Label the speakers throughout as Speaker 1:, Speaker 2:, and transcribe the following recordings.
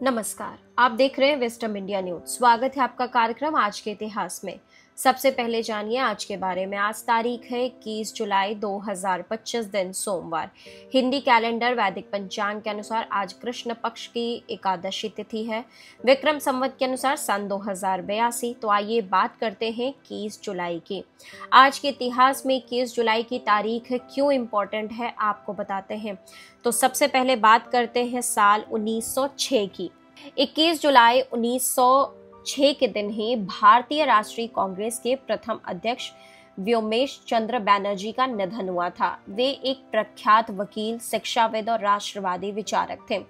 Speaker 1: नमस्कार, आप देख रहे हैं विस्डम इंडिया न्यूज। स्वागत है आपका कार्यक्रम आज के इतिहास में। सबसे पहले जानिए आज के बारे में। आज तारीख है 21 जुलाई 2025 दिन सोमवार। हिंदी कैलेंडर वैदिक पंचांग के अनुसार आज कृष्ण पक्ष की एकादशी तिथि है। विक्रम संवत के अनुसार सन 2082। तो आइए बात करते हैं 21 जुलाई की। आज के इतिहास में 21 जुलाई की तारीख क्यों इम्पोर्टेंट है आपको बताते हैं। तो सबसे पहले बात करते हैं साल 1906 की। 21 जुलाई 1906 के दिन ही भारतीय राष्ट्रीय कांग्रेस के प्रथम अध्यक्ष व्योमेश चंद्र बैनर्जी का निधन हुआ था। वे एक प्रख्यात वकील, शिक्षाविद और राष्ट्रवादी विचारक थे,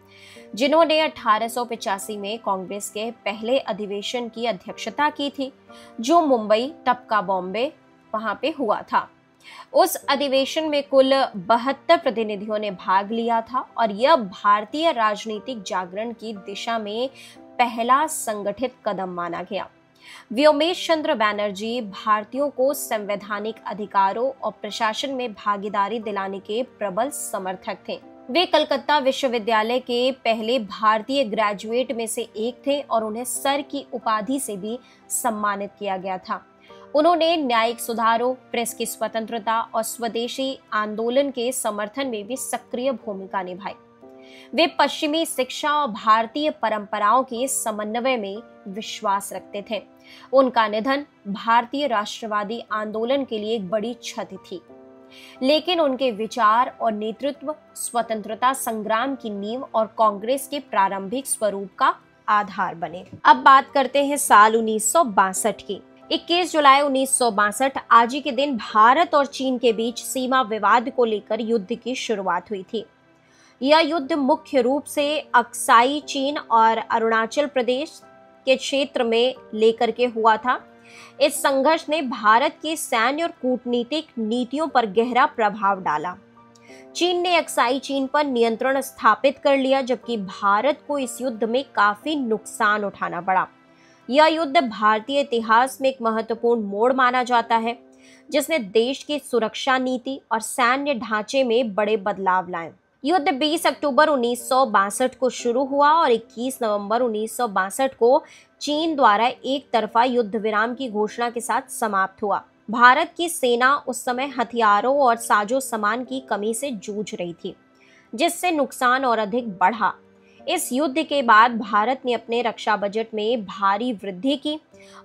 Speaker 1: जिन्होंने 1885 में कांग्रेस के पहले अधिवेशन की अध्यक्षता की थी, जो मुंबई तब का बॉम्बे वहां पे हुआ था। उस अधिवेशन में कुल 72 प्रतिनिधियों ने भाग लिया था और यह भारतीय राजनीतिक जागरण की दिशा में पहला संगठित कदम माना गया। व्योमेश चंद्र बैनर्जी भारतीयों को संवैधानिक अधिकारों और प्रशासन में भागीदारी दिलाने के प्रबल समर्थक थे। वे कलकत्ता विश्वविद्यालय के पहले भारतीय ग्रेजुएट में से एक थे और उन्हें सर की उपाधि से भी सम्मानित किया गया था। उन्होंने न्यायिक सुधारों, प्रेस की स्वतंत्रता और स्वदेशी आंदोलन के समर्थन में भी सक्रिय भूमिका निभाई। वे पश्चिमी शिक्षा और भारतीय परंपराओं के समन्वय में विश्वास रखते थे। उनका निधन भारतीय राष्ट्रवादी आंदोलन के लिए एक बड़ी क्षति थी, लेकिन उनके विचार और नेतृत्व स्वतंत्रता संग्राम की नींव और कांग्रेस के प्रारंभिक स्वरूप का आधार बने। अब बात करते हैं साल 1962 की। 21 जुलाई 1962 आज ही के दिन भारत और चीन के बीच सीमा विवाद को लेकर युद्ध की शुरुआत हुई थी। यह युद्ध मुख्य रूप से अक्साई चीन और अरुणाचल प्रदेश के क्षेत्र में लेकर के हुआ था। इस संघर्ष ने भारत की सैन्य और कूटनीतिक नीतियों पर गहरा प्रभाव डाला। चीन ने अक्साई चीन पर नियंत्रण स्थापित कर लिया, जबकि भारत को इस युद्ध में काफी नुकसान उठाना पड़ा। यह युद्ध भारतीय इतिहास में एक महत्वपूर्ण मोड़ माना जाता है, जिसने देश की सुरक्षा नीति और सैन्य ढांचे में बड़े बदलाव लाए। युद्ध 20 अक्टूबर 1962 को शुरू हुआ और 21 नवंबर 1962 को चीन द्वारा एक तरफा युद्ध विराम की घोषणा के साथ समाप्त हुआ। भारत की सेना उस समय हथियारों और साजो सामान की कमी से जूझ रही थी, जिससे नुकसान और अधिक बढ़ा। इस युद्ध के बाद भारत ने अपने रक्षा बजट में भारी वृद्धि की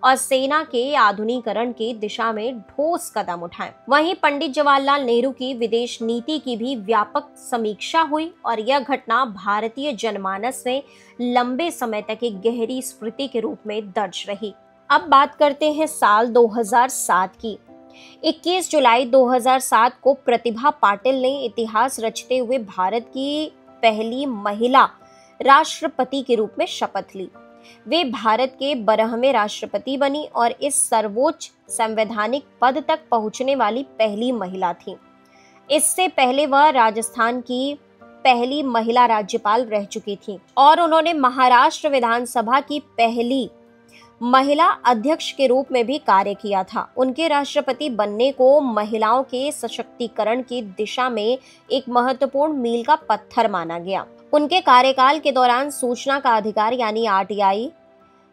Speaker 1: और सेना के आधुनिकीकरण की दिशा में ठोस कदम उठाए। वहीं पंडित जवाहरलाल नेहरू की विदेश नीति की भी व्यापक समीक्षा हुई और यह घटना भारतीय जनमानस में लंबे समय तक एक गहरी स्मृति के रूप में दर्ज रही। अब बात करते हैं साल 2007 की। 21 जुलाई 2007 को प्रतिभा पाटिल ने इतिहास रचते हुए भारत की पहली महिला राष्ट्रपति के रूप में शपथ ली। वे भारत के 12वें राष्ट्रपति बनी और इस सर्वोच्च संवैधानिक पद तक पहुंचने वाली पहली महिला थी। इससे पहले वह राजस्थान की पहली महिला राज्यपाल रह चुकी थी और उन्होंने महाराष्ट्र विधानसभा की पहली महिला अध्यक्ष के रूप में भी कार्य किया था। उनके राष्ट्रपति बनने को महिलाओं के सशक्तिकरण की दिशा में एक महत्वपूर्ण मील का पत्थर माना गया। उनके कार्यकाल के दौरान सूचना का अधिकार यानी आरटीआई,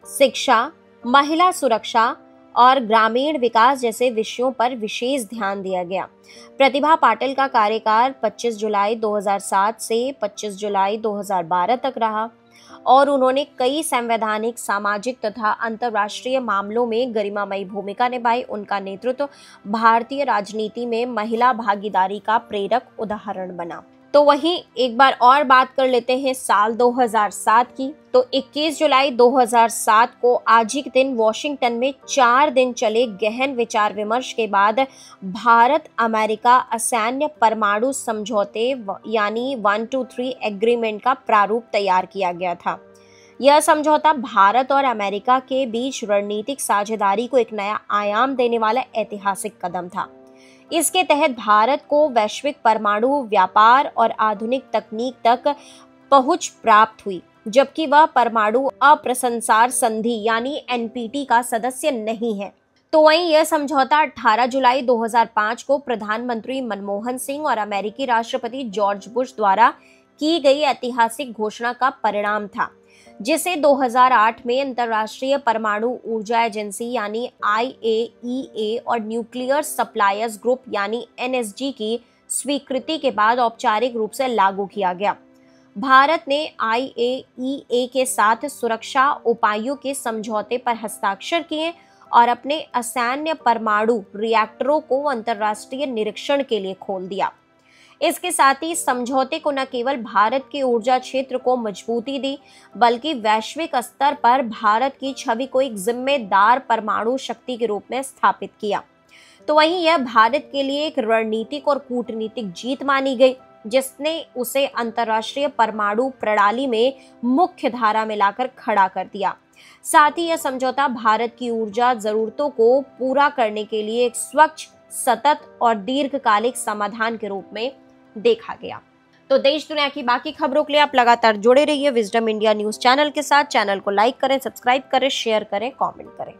Speaker 1: शिक्षा, महिला सुरक्षा और ग्रामीण विकास जैसे विषयों पर विशेष ध्यान दिया गया। प्रतिभा पाटिल का कार्यकाल 25 जुलाई 2007 से 25 जुलाई 2012 तक रहा और उन्होंने कई संवैधानिक, सामाजिक तथा अंतर्राष्ट्रीय मामलों में गरिमामयी भूमिका निभाई। उनका नेतृत्व भारतीय राजनीति में महिला भागीदारी का प्रेरक उदाहरण बना। तो वहीं एक बार और बात कर लेते हैं साल 2007 की। तो 21 जुलाई 2007 को आज ही के दिन वॉशिंगटन में 4 दिन चले गहन विचार विमर्श के बाद भारत अमेरिका असैन्य परमाणु समझौते यानी 123 एग्रीमेंट का प्रारूप तैयार किया गया था। यह समझौता भारत और अमेरिका के बीच रणनीतिक साझेदारी को एक नया आयाम देने वाला ऐतिहासिक कदम था। इसके तहत भारत को वैश्विक परमाणु व्यापार और आधुनिक तकनीक तक पहुंच प्राप्त हुई, जबकि वह परमाणु अप्रसंसार संधि यानी एनपीटी का सदस्य नहीं है। तो वहीं यह समझौता 18 जुलाई 2005 को प्रधानमंत्री मनमोहन सिंह और अमेरिकी राष्ट्रपति जॉर्ज बुश द्वारा की गई ऐतिहासिक घोषणा का परिणाम था, जिसे 2008 में अंतर्राष्ट्रीय परमाणु ऊर्जा एजेंसी यानी IAEA और न्यूक्लियर सप्लायर्स ग्रुप यानी NSG की स्वीकृति के बाद औपचारिक रूप से लागू किया गया। भारत ने IAEA के साथ सुरक्षा उपायों के समझौते पर हस्ताक्षर किए और अपने असैन्य परमाणु रिएक्टरों को अंतर्राष्ट्रीय निरीक्षण के लिए खोल दिया। इसके साथ ही समझौते को न केवल भारत के ऊर्जा क्षेत्र को मजबूती दी, बल्कि वैश्विक स्तर पर भारत की छवि को एक जिम्मेदार परमाणु शक्ति के रूप में स्थापित किया। तो वहीं यह भारत के लिए एक रणनीतिक और कूटनीतिक जीत मानी गई, जिसने उसे अंतर्राष्ट्रीय परमाणु प्रणाली में मुख्य धारा में लाकर खड़ा कर दिया। साथ ही यह समझौता भारत की ऊर्जा जरूरतों को पूरा करने के लिए एक स्वच्छ, सतत और दीर्घकालिक समाधान के रूप में देखा गया। तो देश दुनिया की बाकी खबरों के लिए आप लगातार जुड़े रहिए विजडम इंडिया न्यूज चैनल के साथ। चैनल को लाइक करें, सब्सक्राइब करें, शेयर करें, कमेंट करें।